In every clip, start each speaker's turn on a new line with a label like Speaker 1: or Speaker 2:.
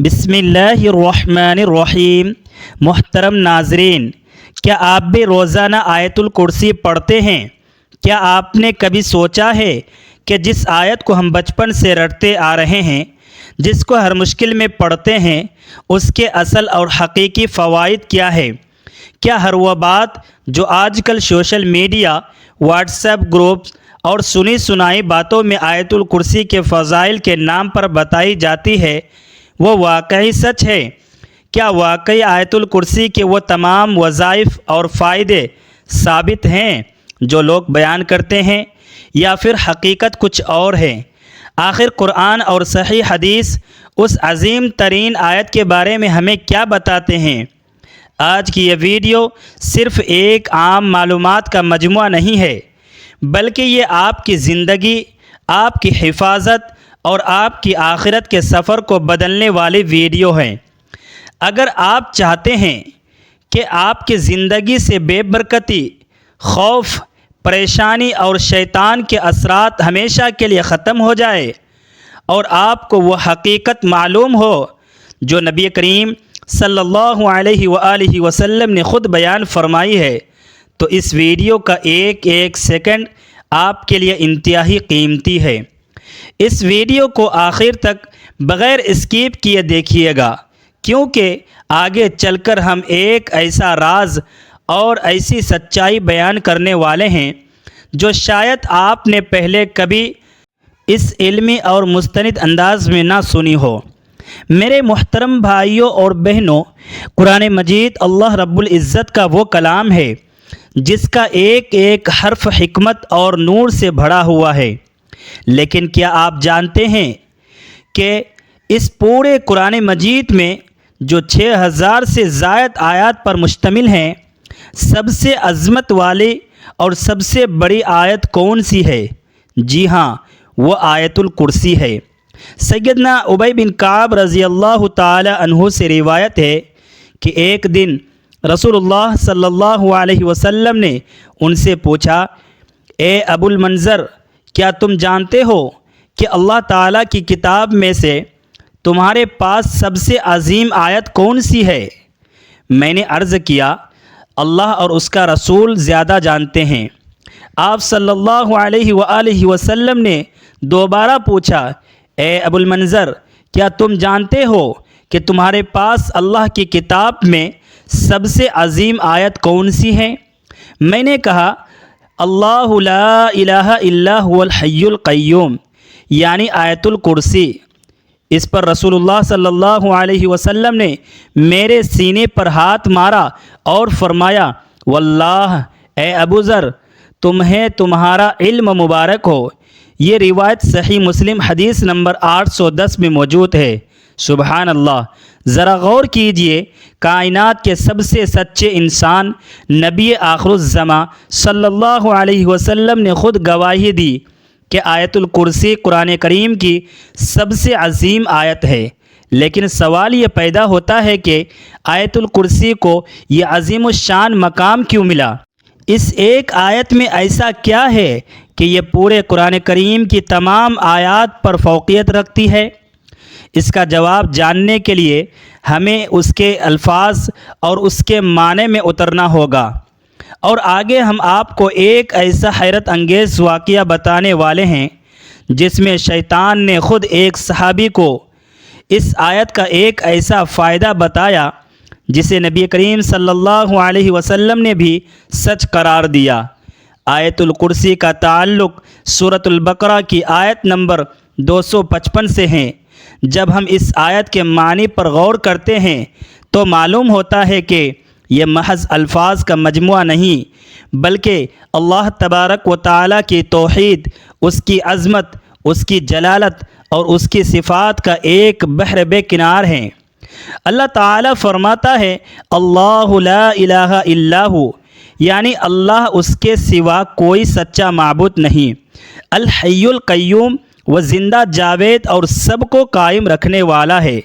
Speaker 1: بسم اللہ الرحمن الرحیم۔ محترم ناظرین، کیا آپ بھی روزانہ آیت الکرسی پڑھتے ہیں؟ کیا آپ نے کبھی سوچا ہے کہ جس آیت کو ہم بچپن سے رٹتے آ رہے ہیں، جس کو ہر مشکل میں پڑھتے ہیں، اس کے اصل اور حقیقی فوائد کیا ہے؟ کیا ہر وہ بات جو آج کل social media, what's app groups اور سنی سنائی باتوں میں آیت الکرسی کے فضائل کے نام پر بتائی جاتی ہے، وہ واقعی سچ ہے؟ کیا واقعی آیت الکرسی کے وہ تمام وظائف اور فائدے ثابت ہیں جو لوگ بیان کرتے ہیں، یا پھر حقیقت کچھ اور ہے؟ آخر قرآن اور صحیح حدیث اس عظیم ترین آیت کے بارے میں ہمیں کیا بتاتے ہیں؟ آج کی یہ ویڈیو صرف ایک عام معلومات کا مجموعہ نہیں ہے، بلکہ یہ آپ کی زندگی، آپ کی حفاظت اور آپ کی آخرت کے سفر کو بدلنے والی ویڈیو ہے۔ اگر آپ چاہتے ہیں کہ آپ کی زندگی سے بے برکتی، خوف، پریشانی اور شیطان کے اثرات ہمیشہ کے لیے ختم ہو جائے، اور آپ کو وہ حقیقت معلوم ہو جو نبی کریم صلی اللہ علیہ وآلہ وسلم نے خود بیان فرمائی ہے، تو اس ویڈیو کا ایک ایک سیکنڈ آپ کے لیے انتہائی قیمتی ہے۔ اس ویڈیو کو آخر تک بغیر اسکیپ کیے دیکھیے گا، کیونکہ آگے چل کر ہم ایک ایسا راز اور ایسی سچائی بیان کرنے والے ہیں جو شاید آپ نے پہلے کبھی اس علمی اور مستند انداز میں نہ سنی ہو۔ میرے محترم بھائیوں اور بہنوں، قرآن مجید اللہ رب العزت کا وہ کلام ہے جس کا ایک ایک حرف حکمت اور نور سے بھرا ہوا ہے۔ لیکن کیا آپ جانتے ہیں کہ اس پورے قرآن مجید میں جو 6000 سے زائد آیات پر مشتمل ہیں، سب سے عظمت والی اور سب سے بڑی آیت کون سی ہے؟ جی ہاں، وہ آیت الکرسی ہے۔ سیدنا ابی بن کعب رضی اللہ تعالی عنہ سے روایت ہے کہ ایک دن رسول اللہ صلی اللہ علیہ وسلم نے ان سے پوچھا، اے ابو المنذر، کیا تم جانتے ہو کہ اللہ تعالیٰ کی کتاب میں سے تمہارے پاس سب سے عظیم آیت کون سی ہے؟ میں نے عرض کیا، اللہ اور اس کا رسول زیادہ جانتے ہیں۔ آپ صلی اللہ علیہ وآلہ وسلم نے دوبارہ پوچھا، اے ابو المنذر، کیا تم جانتے ہو کہ تمہارے پاس اللہ کی کتاب میں سب سے عظیم آیت کون سی ہے؟ میں نے کہا، اللہ لا الہ الا هو الحی القیوم، یعنی آیت الکرسی۔ اس پر رسول اللہ صلی اللہ علیہ وسلم نے میرے سینے پر ہاتھ مارا اور فرمایا، واللہ اے ابو ذر، تمہیں تمہارا علم مبارک ہو۔ یہ روایت صحیح مسلم حدیث نمبر 810 میں موجود ہے۔ سبحان اللہ! ذرا غور کیجئے، کائنات کے سب سے سچے انسان نبی آخر الزماں صلی اللہ علیہ وسلم نے خود گواہی دی کہ آیت الکرسی قرآن کریم کی سب سے عظیم آیت ہے۔ لیکن سوال یہ پیدا ہوتا ہے کہ آیت الکرسی کو یہ عظیم الشان مقام کیوں ملا؟ اس ایک آیت میں ایسا کیا ہے کہ یہ پورے قرآن کریم کی تمام آیات پر فوقیت رکھتی ہے؟ اس کا جواب جاننے کے لیے ہمیں اس کے الفاظ اور اس کے معنی میں اترنا ہوگا، اور آگے ہم آپ کو ایک ایسا حیرت انگیز واقعہ بتانے والے ہیں جس میں شیطان نے خود ایک صحابی کو اس آیت کا ایک ایسا فائدہ بتایا جسے نبی کریم صلی اللہ علیہ وسلم نے بھی سچ قرار دیا۔ آیت الکرسی کا تعلق سورۃ البقرہ کی آیت نمبر 255 سے ہے۔ جب ہم اس آیت کے معنی پر غور کرتے ہیں تو معلوم ہوتا ہے کہ یہ محض الفاظ کا مجموعہ نہیں، بلکہ اللہ تبارک و تعالیٰ کی توحید، اس کی عظمت، اس کی جلالت اور اس کی صفات کا ایک بحر بے کنار ہے۔ اللہ تعالیٰ فرماتا ہے، اللہ لا الہ الا ہو، یعنی اللہ اس کے سوا کوئی سچا معبود نہیں۔ الحی القیوم، وہ زندہ جاوید اور سب کو قائم رکھنے والا ہے۔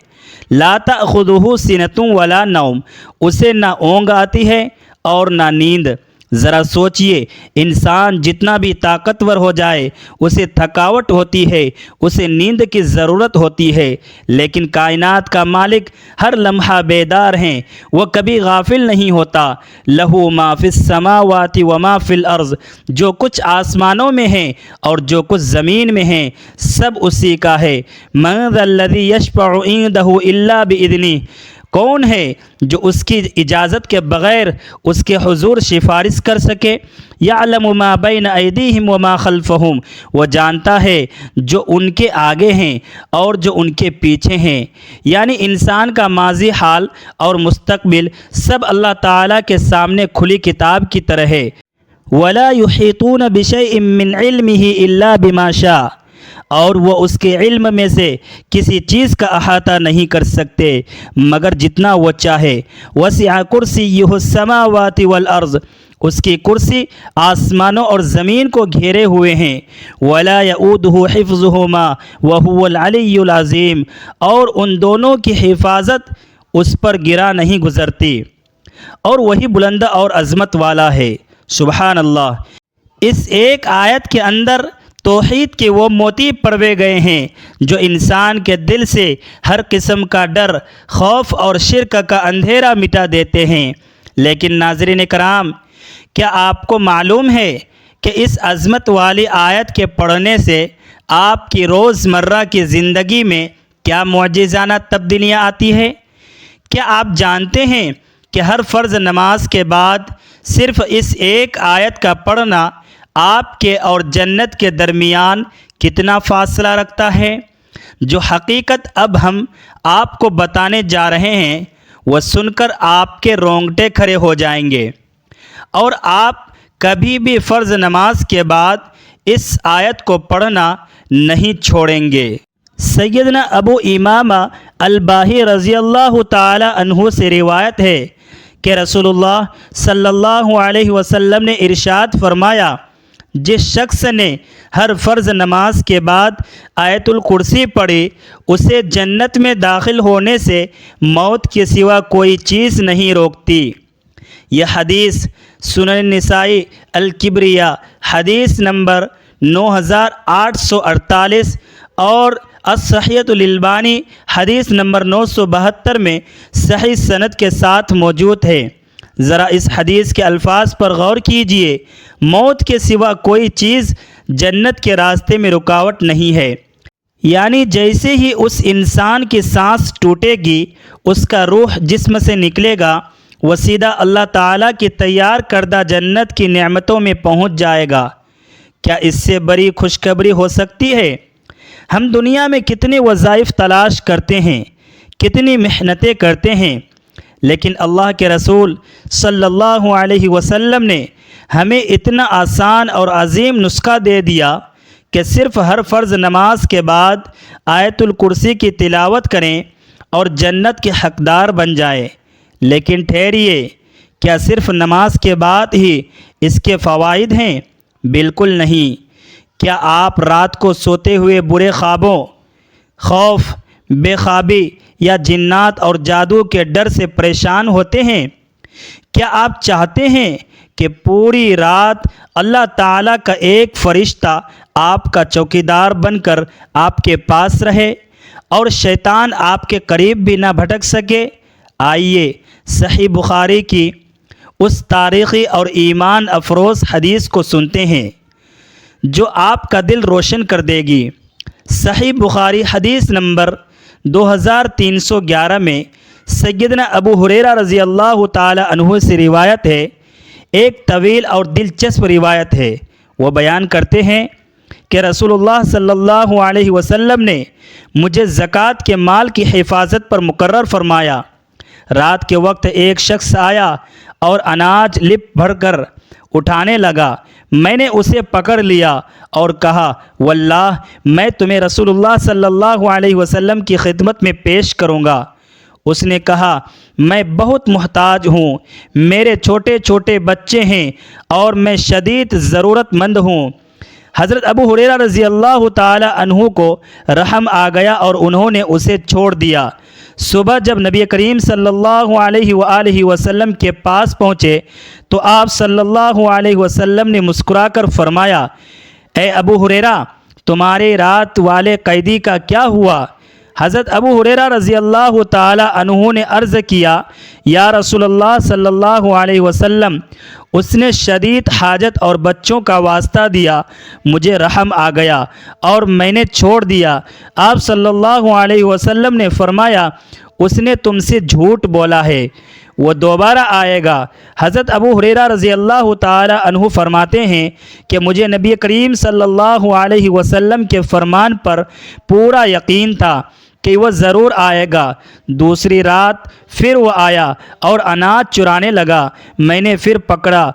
Speaker 1: لا تأخذہ سنۃ ولا نوم، اسے نہ اونگ آتی ہے اور نہ نیند۔ ذرا سوچئے، انسان جتنا بھی طاقتور ہو جائے اسے تھکاوٹ ہوتی ہے، اسے نیند کی ضرورت ہوتی ہے، لیکن کائنات کا مالک ہر لمحہ بیدار ہیں، وہ کبھی غافل نہیں ہوتا۔ لہو ما فی السماوات و ما فی الارض، جو کچھ آسمانوں میں ہیں اور جو کچھ زمین میں ہیں سب اسی کا ہے۔ من ذا الذی یشفع عندہ الا باذنہ، کون ہے جو اس کی اجازت کے بغیر اس کے حضور سفارش کر سکے؟ یعلم ما بین ایدیہم وما خلفہم، وہ جانتا ہے جو ان کے آگے ہیں اور جو ان کے پیچھے ہیں، یعنی انسان کا ماضی، حال اور مستقبل سب اللہ تعالیٰ کے سامنے کھلی کتاب کی طرح ہے۔ ولا یحیطون بشیء من علمہ الا بما شاء، اور وہ اس کے علم میں سے کسی چیز کا احاطہ نہیں کر سکتے مگر جتنا وہ چاہے۔ وسع کرسیہ السماوات والارض، اس کی کرسی آسمانوں اور زمین کو گھیرے ہوئے ہیں۔ ولا یؤودہ حفظہما وہو العلی العظیم، اور ان دونوں کی حفاظت اس پر گرا نہیں گزرتی اور وہی بلند اور عظمت والا ہے۔ سبحان اللہ۔ اس ایک آیت کے اندر توحید کے وہ موتی پروے گئے ہیں جو انسان کے دل سے ہر قسم کا ڈر، خوف اور شرک کا اندھیرا مٹا دیتے ہیں۔ لیکن ناظرین کرام، کیا آپ کو معلوم ہے کہ اس عظمت والی آیت کے پڑھنے سے آپ کی روزمرہ کی زندگی میں کیا معجزانہ تبدیلیاں آتی ہیں؟ کیا آپ جانتے ہیں کہ ہر فرض نماز کے بعد صرف اس ایک آیت کا پڑھنا آپ کے اور جنت کے درمیان کتنا فاصلہ رکھتا ہے؟ جو حقیقت اب ہم آپ کو بتانے جا رہے ہیں وہ سن کر آپ کے رونگٹے کھڑے ہو جائیں گے، اور آپ کبھی بھی فرض نماز کے بعد اس آیت کو پڑھنا نہیں چھوڑیں گے۔ سیدنا ابو امامہ الباہی رضی اللہ تعالی عنہ سے روایت ہے کہ رسول اللہ صلی اللہ علیہ وسلم نے ارشاد فرمایا، جس شخص نے ہر فرض نماز کے بعد آیت الکرسی پڑھی اسے جنت میں داخل ہونے سے موت کے سوا کوئی چیز نہیں روکتی۔ یہ حدیث سنن نسائی الکبریہ حدیث نمبر 9848 اور الصحیحۃ للبانی حدیث نمبر 972 میں صحیح سند کے ساتھ موجود ہے۔ ذرا اس حدیث کے الفاظ پر غور کیجئے، موت کے سوا کوئی چیز جنت کے راستے میں رکاوٹ نہیں ہے، یعنی جیسے ہی اس انسان کی سانس ٹوٹے گی اس کا روح جسم سے نکلے گا، وہ سیدھا اللہ تعالیٰ کی تیار کردہ جنت کی نعمتوں میں پہنچ جائے گا۔ کیا اس سے بڑی خوشخبری ہو سکتی ہے؟ ہم دنیا میں کتنے وظائف تلاش کرتے ہیں، کتنی محنتیں کرتے ہیں، لیکن اللہ کے رسول صلی اللہ علیہ وسلم نے ہمیں اتنا آسان اور عظیم نسخہ دے دیا کہ صرف ہر فرض نماز کے بعد آیت الکرسی کی تلاوت کریں اور جنت کے حقدار بن جائیں۔ لیکن ٹھہریے، کیا صرف نماز کے بعد ہی اس کے فوائد ہیں؟ بالکل نہیں۔ کیا آپ رات کو سوتے ہوئے برے خوابوں، خوف، بے خوابی یا جنات اور جادو کے ڈر سے پریشان ہوتے ہیں؟ کیا آپ چاہتے ہیں کہ پوری رات اللہ تعالیٰ کا ایک فرشتہ آپ کا چوکیدار بن کر آپ کے پاس رہے اور شیطان آپ کے قریب بھی نہ بھٹک سکے؟ آئیے صحیح بخاری کی اس تاریخی اور ایمان افروز حدیث کو سنتے ہیں جو آپ کا دل روشن کر دے گی۔ صحیح بخاری حدیث نمبر 2311 میں سیدنا ابو ہریرہ رضی اللہ تعالی عنہ سے روایت ہے، ایک طویل اور دلچسپ روایت ہے۔ وہ بیان کرتے ہیں کہ رسول اللہ صلی اللہ علیہ وسلم نے مجھے زکوٰۃ کے مال کی حفاظت پر مقرر فرمایا۔ رات کے وقت ایک شخص آیا اور اناج لپ بھر کر اٹھانے لگا۔ میں نے اسے پکڑ لیا اور کہا، واللہ میں تمہیں رسول اللہ صلی اللہ علیہ وسلم کی خدمت میں پیش کروں گا۔ اس نے کہا، میں بہت محتاج ہوں، میرے چھوٹے چھوٹے بچے ہیں اور میں شدید ضرورت مند ہوں۔ حضرت ابو ہریرہ رضی اللہ تعالی عنہ کو رحم آ گیا اور انہوں نے اسے چھوڑ دیا۔ صبح جب نبی کریم صلی اللہ علیہ وآلہ وسلم کے پاس پہنچے تو آپ صلی اللہ علیہ وسلم نے مسکرا کر فرمایا، اے ابو ہریرہ، تمہارے رات والے قیدی کا کیا ہوا؟ حضرت ابو ہریرہ رضی اللہ تعالی عنہ نے عرض کیا، یا رسول اللہ صلی اللہ علیہ وسلم، اس نے شدید حاجت اور بچوں کا واسطہ دیا، مجھے رحم آ گیا اور میں نے چھوڑ دیا۔ آپ صلی اللہ علیہ وسلم نے فرمایا، اس نے تم سے جھوٹ بولا ہے، وہ دوبارہ آئے گا۔ حضرت ابو ہریرہ رضی اللہ تعالی عنہ فرماتے ہیں کہ مجھے نبی کریم صلی اللہ علیہ وسلم کے فرمان پر پورا یقین تھا کہ وہ ضرور آئے گا۔ دوسری رات پھر وہ آیا اور اناج چرانے لگا، میں نے پھر پکڑا،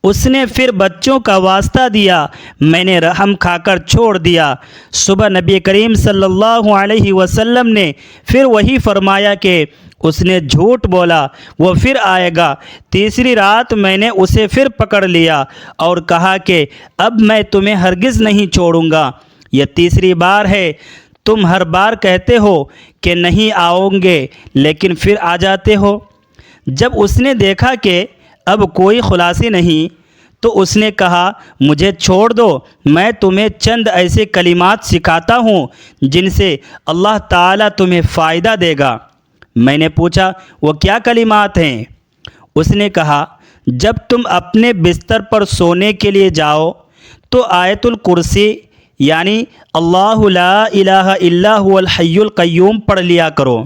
Speaker 1: اس نے پھر بچوں کا واسطہ دیا، میں نے رحم کھا کر چھوڑ دیا۔ صبح نبی کریم صلی اللہ علیہ وسلم نے پھر وہی فرمایا کہ اس نے جھوٹ بولا، وہ پھر آئے گا۔ تیسری رات میں نے اسے پھر پکڑ لیا اور کہا کہ اب میں تمہیں ہرگز نہیں چھوڑوں گا، یہ تیسری بار ہے، تم ہر بار کہتے ہو کہ نہیں آؤں گے لیکن پھر آ جاتے ہو۔ جب اس نے دیکھا کہ اب کوئی خلاصی نہیں تو اس نے کہا، مجھے چھوڑ دو، میں تمہیں چند ایسے کلمات سکھاتا ہوں جن سے اللہ تعالیٰ تمہیں فائدہ دے گا۔ میں نے پوچھا، وہ کیا کلمات ہیں؟ اس نے کہا، جب تم اپنے بستر پر سونے کے لیے جاؤ تو آیت الکرسی یعنی اللہ لا الہ الا هو الحی القیوم پڑھ لیا کرو۔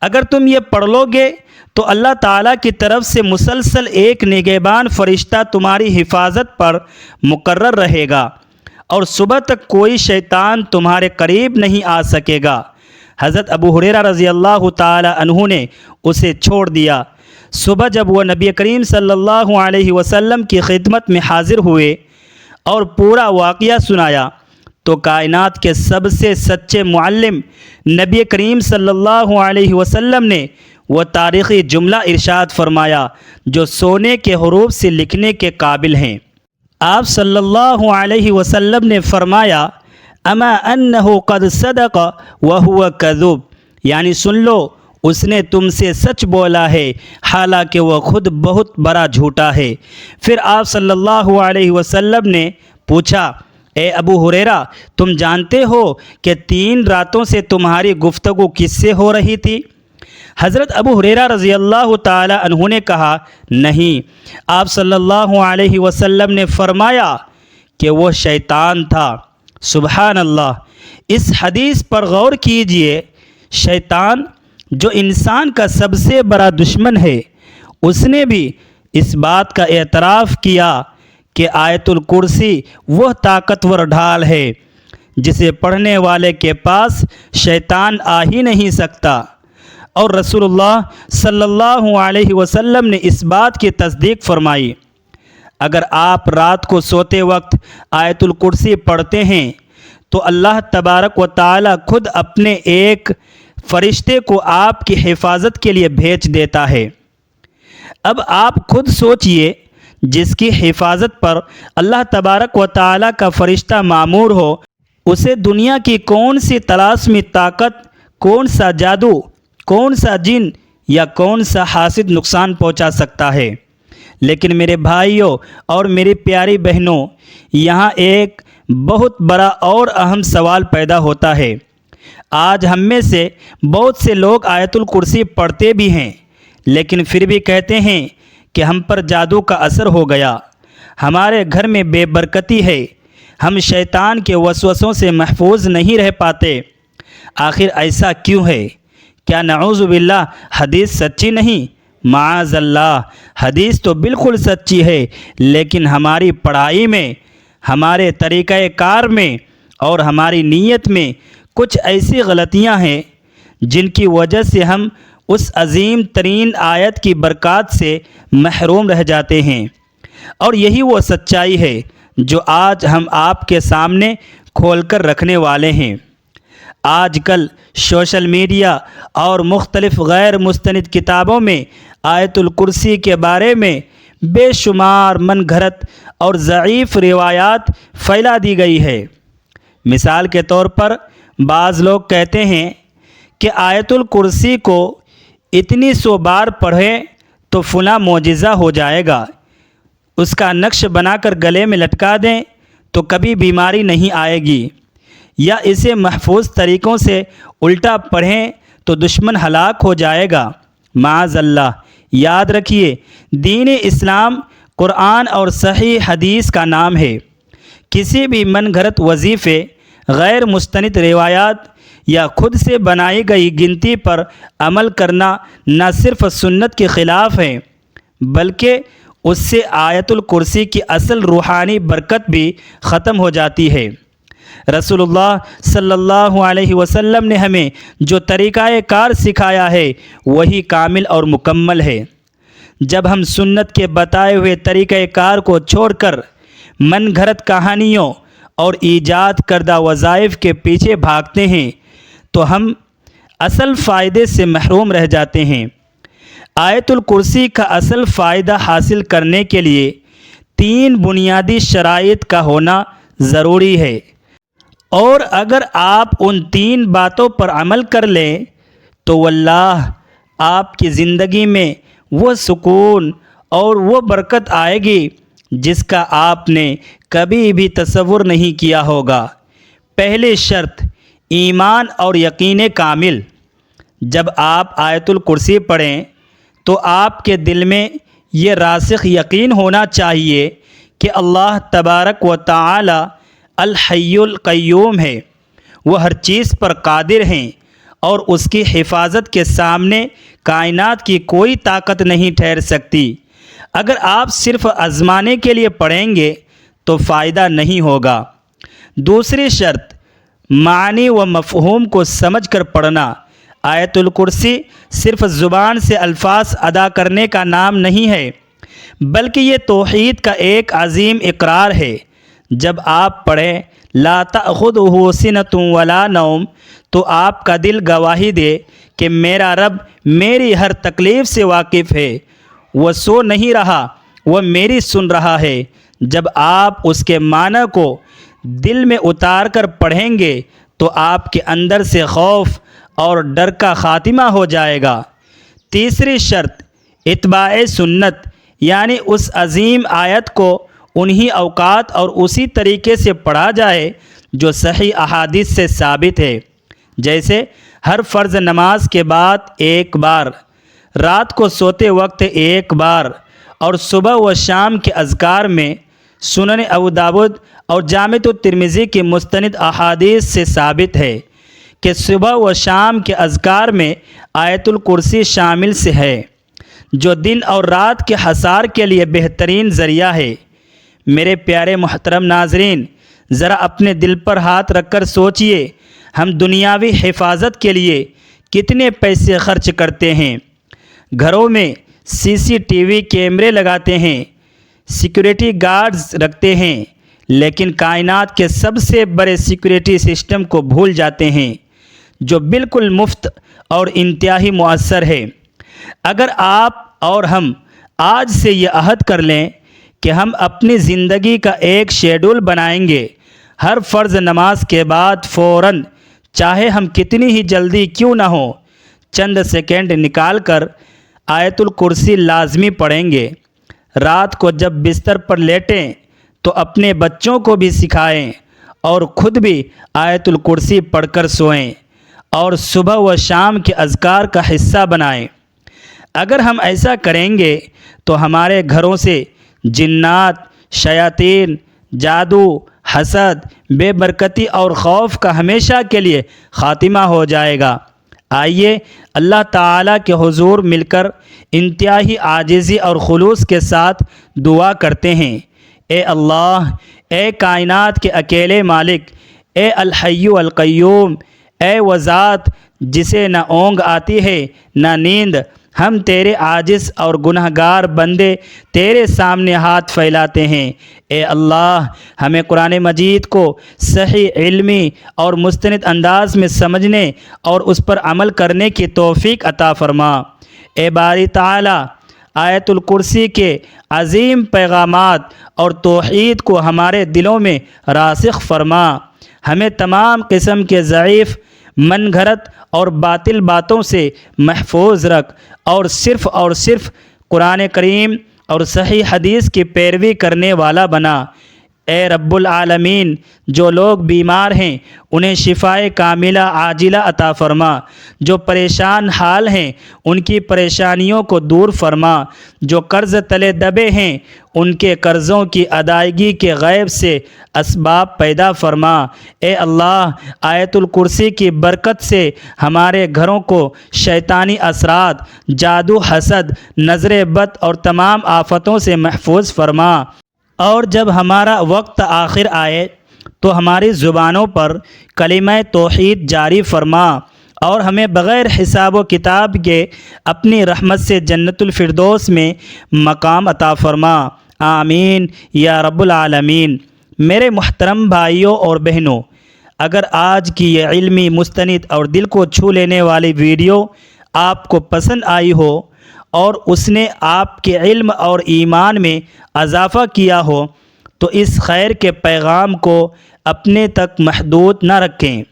Speaker 1: اگر تم یہ پڑھ لو گے تو اللہ تعالیٰ کی طرف سے مسلسل ایک نگہبان فرشتہ تمہاری حفاظت پر مقرر رہے گا اور صبح تک کوئی شیطان تمہارے قریب نہیں آ سکے گا۔ حضرت ابو ہریرہ رضی اللہ تعالی عنہ نے اسے چھوڑ دیا۔ صبح جب وہ نبی کریم صلی اللہ علیہ وسلم کی خدمت میں حاضر ہوئے اور پورا واقعہ سنایا تو کائنات کے سب سے سچے معلم نبی کریم صلی اللہ علیہ وسلم نے وہ تاریخی جملہ ارشاد فرمایا جو سونے کے حروف سے لکھنے کے قابل ہیں۔ آپ صلی اللہ علیہ وسلم نے فرمایا، اما انہ قد صدق وہو کذوب، یعنی سن لو اس نے تم سے سچ بولا ہے حالانکہ وہ خود بہت بڑا جھوٹا ہے۔ پھر آپ صلی اللہ علیہ وسلم نے پوچھا، اے ابو ہریرہ، تم جانتے ہو کہ 3 راتوں سے تمہاری گفتگو کس سے ہو رہی تھی؟ حضرت ابو ہریرہ رضی اللہ تعالی عنہ نے کہا، نہیں۔ آپ صلی اللہ علیہ وسلم نے فرمایا کہ وہ شیطان تھا۔ سبحان اللہ! اس حدیث پر غور کیجئے، شیطان جو انسان کا سب سے بڑا دشمن ہے، اس نے بھی اس بات کا اعتراف کیا کہ آیت الکرسی وہ طاقتور ڈھال ہے جسے پڑھنے والے کے پاس شیطان آ ہی نہیں سکتا، اور رسول اللہ صلی اللہ علیہ وسلم نے اس بات کی تصدیق فرمائی۔ اگر آپ رات کو سوتے وقت آیت الکرسی پڑھتے ہیں تو اللہ تبارک و تعالی خود اپنے ایک فرشتے کو آپ کی حفاظت کے لیے بھیج دیتا ہے۔ اب آپ خود سوچئے، جس کی حفاظت پر اللہ تبارک و تعالی کا فرشتہ مامور ہو، اسے دنیا کی کون سی طلاسمی طاقت، کون سا جادو، کون سا جن یا کون سا حاسد نقصان پہنچا سکتا ہے؟ لیکن میرے بھائیوں اور میری پیاری بہنوں، یہاں ایک بہت بڑا اور اہم سوال پیدا ہوتا ہے۔ آج ہم میں سے بہت سے لوگ آیت الکرسی پڑھتے بھی ہیں لیکن پھر بھی کہتے ہیں کہ ہم پر جادو کا اثر ہو گیا، ہمارے گھر میں بے برکتی ہے، ہم شیطان کے وسوسوں سے محفوظ نہیں رہ پاتے۔ آخر ایسا کیوں ہے؟ کیا نعوذ باللہ حدیث سچی نہیں؟ معاذ اللہ، حدیث تو بالکل سچی ہے، لیکن ہماری پڑھائی میں، ہمارے طریقہ کار میں اور ہماری نیت میں کچھ ایسی غلطیاں ہیں جن کی وجہ سے ہم اس عظیم ترین آیت کی برکات سے محروم رہ جاتے ہیں، اور یہی وہ سچائی ہے جو آج ہم آپ کے سامنے کھول کر رکھنے والے ہیں۔ آج کل سوشل میڈیا اور مختلف غیر مستند کتابوں میں آیت الکرسی کے بارے میں بے شمار من گھڑت اور ضعیف روایات پھیلا دی گئی ہے۔ مثال کے طور پر بعض لوگ کہتے ہیں کہ آیت الکرسی کو اتنی 100 بار پڑھیں تو فلاں معجزہ ہو جائے گا، اس کا نقش بنا کر گلے میں لٹکا دیں تو کبھی بیماری نہیں آئے گی، یا اسے محفوظ طریقوں سے الٹا پڑھیں تو دشمن ہلاک ہو جائے گا۔ معاذ اللہ۔ یاد رکھیے، دین اسلام قرآن اور صحیح حدیث کا نام ہے۔ کسی بھی من گھڑت وظیفے، غیر مستند روایات یا خود سے بنائی گئی گنتی پر عمل کرنا نہ صرف سنت کے خلاف ہے بلکہ اس سے آیت الکرسی کی اصل روحانی برکت بھی ختم ہو جاتی ہے۔ رسول اللہ صلی اللہ علیہ وسلم نے ہمیں جو طریقہ کار سکھایا ہے وہی کامل اور مکمل ہے۔ جب ہم سنت کے بتائے ہوئے طریقہ کار کو چھوڑ کر من گھڑت کہانیوں اور ایجاد کردہ وظائف کے پیچھے بھاگتے ہیں تو ہم اصل فائدے سے محروم رہ جاتے ہیں۔ آیت الکرسی کا اصل فائدہ حاصل کرنے کے لیے 3 بنیادی شرائط کا ہونا ضروری ہے، اور اگر آپ ان 3 باتوں پر عمل کر لیں تو واللہ آپ کی زندگی میں وہ سکون اور وہ برکت آئے گی جس کا آپ نے کبھی بھی تصور نہیں کیا ہوگا۔ پہلی شرط، ایمان اور یقین کامل۔ جب آپ آیت الکرسی پڑھیں تو آپ کے دل میں یہ راسخ یقین ہونا چاہیے کہ اللہ تبارک و تعالی الحی القیوم ہے، وہ ہر چیز پر قادر ہیں اور اس کی حفاظت کے سامنے کائنات کی کوئی طاقت نہیں ٹھہر سکتی۔ اگر آپ صرف آزمانے کے لیے پڑھیں گے تو فائدہ نہیں ہوگا۔ دوسری شرط، معنی و مفہوم کو سمجھ کر پڑھنا۔ آیت الکرسی صرف زبان سے الفاظ ادا کرنے کا نام نہیں ہے بلکہ یہ توحید کا ایک عظیم اقرار ہے۔ جب آپ پڑھیں لا تأخذہ سنۃ ولا نوم تو آپ کا دل گواہی دے کہ میرا رب میری ہر تکلیف سے واقف ہے، وہ سو نہیں رہا، وہ میری سن رہا ہے۔ جب آپ اس کے معنی کو دل میں اتار کر پڑھیں گے تو آپ کے اندر سے خوف اور ڈر کا خاتمہ ہو جائے گا۔ تیسری شرط، اتباع سنت، یعنی اس عظیم آیت کو انہی اوقات اور اسی طریقے سے پڑھا جائے جو صحیح احادیث سے ثابت ہے، جیسے ہر فرض نماز کے بعد 1 بار، رات کو سوتے وقت 1 بار، اور صبح و شام کے اذکار میں سنن ابو داود اور جامع الترمذی کی مستند احادیث سے ثابت ہے کہ صبح و شام کے اذکار میں آیت الکرسی شامل سے ہے، جو دن اور رات کے حصار کے لیے بہترین ذریعہ ہے۔ میرے پیارے محترم ناظرین، ذرا اپنے دل پر ہاتھ رکھ کر سوچئے، ہم دنیاوی حفاظت کے لیے کتنے پیسے خرچ کرتے ہیں؟ گھروں میں CCTV کیمرے لگاتے ہیں، سیکورٹی گارڈز رکھتے ہیں، لیکن کائنات کے سب سے بڑے سیکورٹی سسٹم کو بھول جاتے ہیں جو بالکل مفت اور انتہائی مؤثر ہے۔ اگر آپ اور ہم آج سے یہ عہد کر لیں کہ ہم اپنی زندگی کا ایک شیڈول بنائیں گے، ہر فرض نماز کے بعد فوراً، چاہے ہم کتنی ہی جلدی کیوں نہ ہو، چند سیکنڈ نکال کر آیت الکرسی لازمی پڑھیں گے۔ رات کو جب بستر پر لیٹیں تو اپنے بچوں کو بھی سکھائیں اور خود بھی آیت الکرسی پڑھ کر سوئیں اور صبح و شام کے اذکار کا حصہ بنائیں۔ اگر ہم ایسا کریں گے تو ہمارے گھروں سے جنات، شیاطین، جادو، حسد، بے برکتی اور خوف کا ہمیشہ کے لیے خاتمہ ہو جائے گا۔ آئیے اللہ تعالیٰ کے حضور مل کر انتہائی عاجزی اور خلوص کے ساتھ دعا کرتے ہیں۔ اے اللہ، اے کائنات کے اکیلے مالک، اے الحی القیوم، اے وہ ذات جسے نہ اونگ آتی ہے نہ نیند، ہم تیرے عاجز اور گنہگار بندے تیرے سامنے ہاتھ پھیلاتے ہیں۔ اے اللہ، ہمیں قرآن مجید کو صحیح علمی اور مستند انداز میں سمجھنے اور اس پر عمل کرنے کی توفیق عطا فرما۔ اے باری تعالی، آیت الکرسی کے عظیم پیغامات اور توحید کو ہمارے دلوں میں راسخ فرما۔ ہمیں تمام قسم کے ضعیف، من گھڑت اور باطل باتوں سے محفوظ رکھ، اور صرف قرآن کریم اور صحیح حدیث کی پیروی کرنے والا بنا۔ اے رب العالمین، جو لوگ بیمار ہیں انہیں شفائے کاملہ عاجلہ عطا فرما، جو پریشان حال ہیں ان کی پریشانیوں کو دور فرما، جو قرض تلے دبے ہیں ان کے قرضوں کی ادائیگی کے غیب سے اسباب پیدا فرما۔ اے اللہ، آیت الکرسی کی برکت سے ہمارے گھروں کو شیطانی اثرات، جادو، حسد، نظر بد اور تمام آفتوں سے محفوظ فرما، اور جب ہمارا وقت آخر آئے تو ہماری زبانوں پر کلمہ توحید جاری فرما، اور ہمیں بغیر حساب و کتاب کے اپنی رحمت سے جنت الفردوس میں مقام عطا فرما۔ آمین یا رب العالمین۔ میرے محترم بھائیوں اور بہنوں، اگر آج کی یہ علمی، مستند اور دل کو چھو لینے والی ویڈیو آپ کو پسند آئی ہو اور اس نے آپ کے علم اور ایمان میں اضافہ کیا ہو تو اس خیر کے پیغام کو اپنے تک محدود نہ رکھیں۔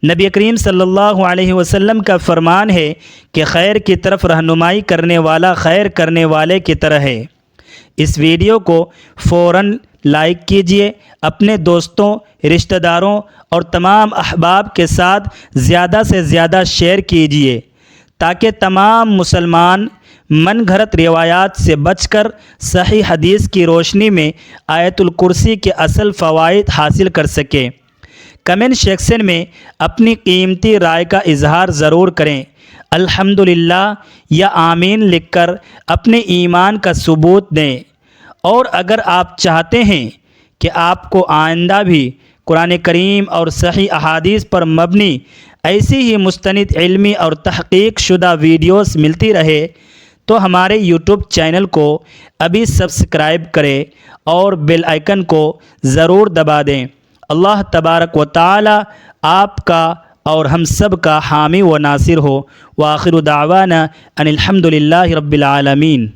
Speaker 1: نبی کریم صلی اللہ علیہ وسلم کا فرمان ہے کہ خیر کی طرف رہنمائی کرنے والا خیر کرنے والے کی طرح ہے۔ اس ویڈیو کو فوراً لائک کیجئے، اپنے دوستوں، رشتہ داروں اور تمام احباب کے ساتھ زیادہ سے زیادہ شیئر کیجئے تاکہ تمام مسلمان من گھڑت روایات سے بچ کر صحیح حدیث کی روشنی میں آیت الکرسی کے اصل فوائد حاصل کر سکیں۔ کمنٹ سیکشن میں اپنی قیمتی رائے کا اظہار ضرور کریں۔ الحمدللہ یا آمین لکھ کر اپنے ایمان کا ثبوت دیں۔ اور اگر آپ چاہتے ہیں کہ آپ کو آئندہ بھی قرآن کریم اور صحیح احادیث پر مبنی ایسی ہی مستند علمی اور تحقیق شدہ ویڈیوز ملتی رہے تو ہمارے یوٹیوب چینل کو ابھی سبسکرائب کریں اور بیل آئیکن کو ضرور دبا دیں۔ اللہ تبارک و تعالی آپ کا اور ہم سب کا حامی و ناصر ہو۔ وآخر دعوانا ان الحمد للہ رب العالمین۔